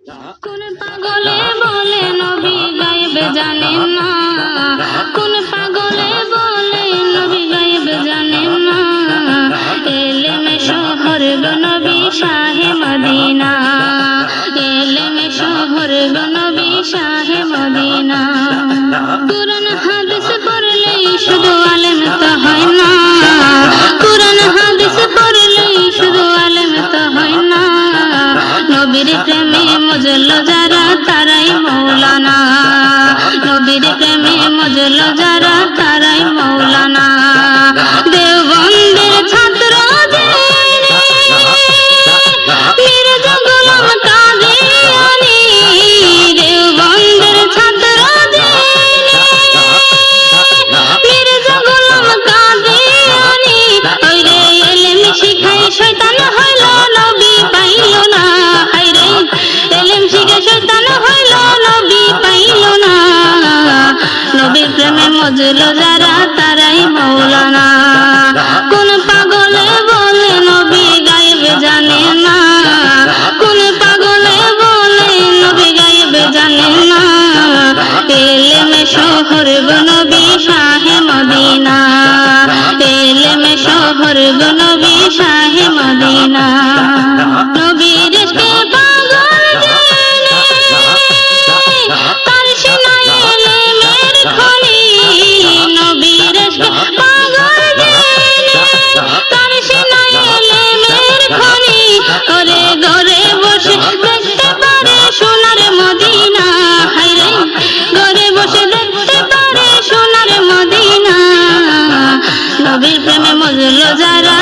কোন পাগলে বলে নবী গায়েব জানেন না, কোন পাগলে বলে নবী গায়েব জানেন না। এলেমে শহর গো নবী শাহে মদিনা, এলেমে শহর গো নবী শাহে মদিনা। কুরআন হাদিস পড়লেই শুধু আলেম তো হয় না, কুরআন হাদিস পড়লেই শুধু আলেম তো হয় না। নবীর প্রেমে মজল যারা তারাই মৌলানা, নবীর প্রেমে মজল যারা তারাই মৌলানা। দেওবন্দের ছাত্র মির্জা গোলাম কাদিয়ানী, দেওবন্দের ছাত্র মির্জা গোলাম কাদিয়ানী। ওরে এলেম শিখাই শয়তান হইল নবী পাইল না, হায়রে এলেম শিখে শয়তান হইল নবী পাইল না। নবীর প্রেমে মজল যারা তারাই মৌলানা। কোন পাগলে বলে নবী গায়েব জানে না, কোন পাগলে বলে নবী গায়েব জানে না। এলেমে শহর গো নবী শাহে মদিনা, এলেমে শহর গো নবী শাহে মদিনা। নবীর ইশকে পাগল জেনে তার সিনায় এলেমের খনি, নবীর ইশকে পাগল জেনে তার সিনায় এলেমের খনি। ওরে ঘরে বসে দেখতে পারে সোনার মদিনা, হায়রে ঘরে বসে দেখতে পারে সোনার মদিনা। নবীর প্রেমে মজল যারা